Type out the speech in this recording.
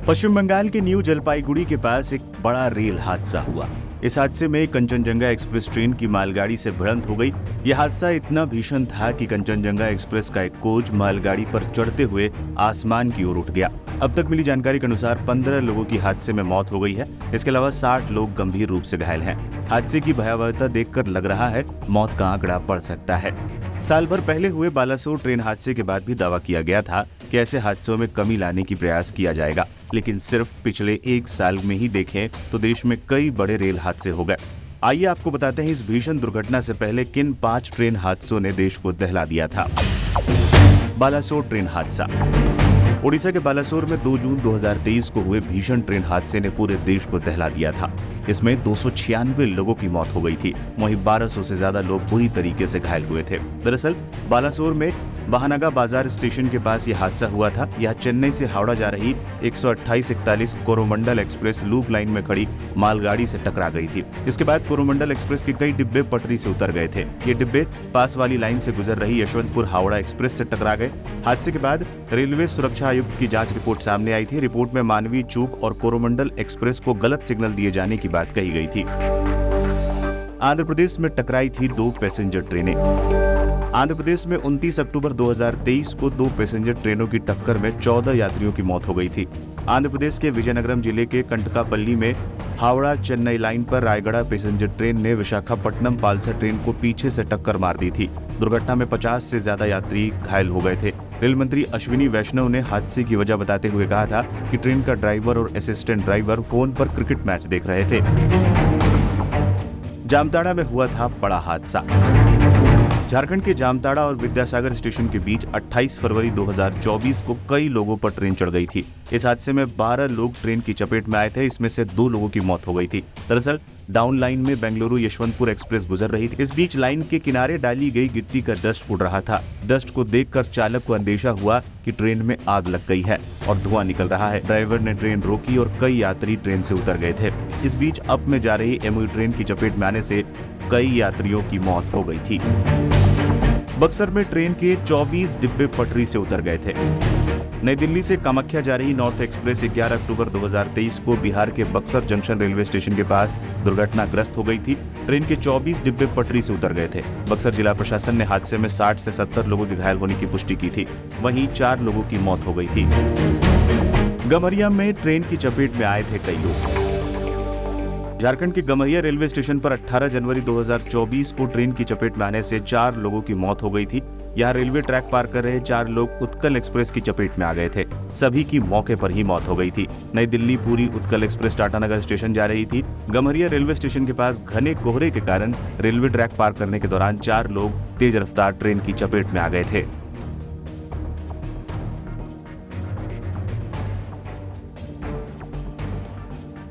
पश्चिम बंगाल के न्यू जलपाईगुड़ी के पास एक बड़ा रेल हादसा हुआ। इस हादसे में कंचनजंगा एक्सप्रेस ट्रेन की मालगाड़ी से भिड़ंत हो गई। यह हादसा इतना भीषण था कि कंचनजंगा एक्सप्रेस का एक कोच मालगाड़ी पर चढ़ते हुए आसमान की ओर उठ गया। अब तक मिली जानकारी के अनुसार 15 लोगों की हादसे में मौत हो गई है। इसके अलावा 60 लोग गंभीर रूप से घायल हैं। हादसे की भयावहता देखकर लग रहा है मौत का आंकड़ा बढ़ सकता है। साल भर पहले हुए बालासोर ट्रेन हादसे के बाद भी दावा किया गया था कि ऐसे हादसों में कमी लाने की प्रयास किया जाएगा, लेकिन सिर्फ पिछले एक साल में ही देखें तो देश में कई बड़े रेल हादसे हो गए। आइए आपको बताते हैं इस भीषण दुर्घटना से पहले किन 5 ट्रेन हादसों ने देश को दहला दिया था। बालासोर ट्रेन हादसा। ओडिशा के बालासोर में 2 जून 2023 को हुए भीषण ट्रेन हादसे ने पूरे देश को दहला दिया था। इसमें 296 लोगों की मौत हो गई थी, वहीं 1200 से ज्यादा लोग बुरी तरीके से घायल हुए थे। दरअसल बालासोर में महानगा बाजार स्टेशन के पास यह हादसा हुआ था। यह चेन्नई से हावड़ा जा रही 128-41 कोरोमंडल एक्सप्रेस लूप लाइन में खड़ी मालगाड़ी से टकरा गई थी। इसके बाद कोरोमंडल एक्सप्रेस के कई डिब्बे पटरी से उतर गए थे। ये डिब्बे पास वाली लाइन से गुजर रही यशवंतपुर हावड़ा एक्सप्रेस से टकरा गए। हादसे के बाद रेलवे सुरक्षा आयुक्त की जांच रिपोर्ट सामने आई थी। रिपोर्ट में मानवीय चूक और कोरोमंडल एक्सप्रेस को गलत सिग्नल दिए जाने की बात कही गई थी। आंध्र प्रदेश में टकराई थी 2 पैसेंजर ट्रेनें। आंध्र प्रदेश में 29 अक्टूबर 2023 को 2 पैसेंजर ट्रेनों की टक्कर में 14 यात्रियों की मौत हो गई थी। आंध्र प्रदेश के विजयनगरम जिले के कंटकापल्ली में हावड़ा चेन्नई लाइन पर रायगढ़ पैसेंजर ट्रेन ने विशाखापट्टनम पालसा ट्रेन को पीछे से टक्कर मार दी थी। दुर्घटना में 50 से ज्यादा यात्री घायल हो गए थे। रेल मंत्री अश्विनी वैष्णव ने हादसे की वजह बताते हुए कहा था कि ट्रेन का ड्राइवर और असिस्टेंट ड्राइवर फोन पर क्रिकेट मैच देख रहे थे। जामताड़ा में हुआ था बड़ा हादसा। झारखंड के जामताड़ा और विद्यासागर स्टेशन के बीच 28 फरवरी 2024 को कई लोगों पर ट्रेन चढ़ गई थी। इस हादसे में 12 लोग ट्रेन की चपेट में आए थे। इसमें से 2 लोगों की मौत हो गई थी। दरअसल डाउन लाइन में बेंगलुरु यशवंतपुर एक्सप्रेस गुजर रही थी। इस बीच लाइन के किनारे डाली गई गिट्टी का डस्ट उड़ रहा था। डस्ट को देखकर चालक को अंदेशा हुआ कि ट्रेन में आग लग गई है और धुआं निकल रहा है। ड्राइवर ने ट्रेन रोकी और कई यात्री ट्रेन से उतर गए थे। इस बीच अप में जा रही एमयू ट्रेन की चपेट में आने से कई यात्रियों की मौत हो गई थी। बक्सर में ट्रेन के 24 डिब्बे पटरी से उतर गए थे। नई दिल्ली से कामाख्या जा रही नॉर्थ एक्सप्रेस 11 अक्टूबर 2023 को बिहार के बक्सर जंक्शन रेलवे स्टेशन के पास दुर्घटनाग्रस्त हो गई थी। ट्रेन के 24 डिब्बे पटरी से उतर गए थे। बक्सर जिला प्रशासन ने हादसे में 60 से 70 लोगों के घायल होने की पुष्टि की थी। वहीं 4 लोगों की मौत हो गई थी। गमरिया में ट्रेन की चपेट में आए थे कई लोग। झारखंड के गमरिया रेलवे स्टेशन पर 18 जनवरी 2024 को ट्रेन की चपेट में आने से 4 लोगों की मौत हो गई थी। यहाँ रेलवे ट्रैक पार कर रहे 4 लोग उत्कल एक्सप्रेस की चपेट में आ गए थे। सभी की मौके पर ही मौत हो गई थी। नई दिल्ली पूरी उत्कल एक्सप्रेस टाटानगर स्टेशन जा रही थी। गमरिया रेलवे स्टेशन के पास घने कोहरे के कारण रेलवे ट्रैक पार करने के दौरान 4 लोग तेज रफ्तार ट्रेन की चपेट में आ गए थे।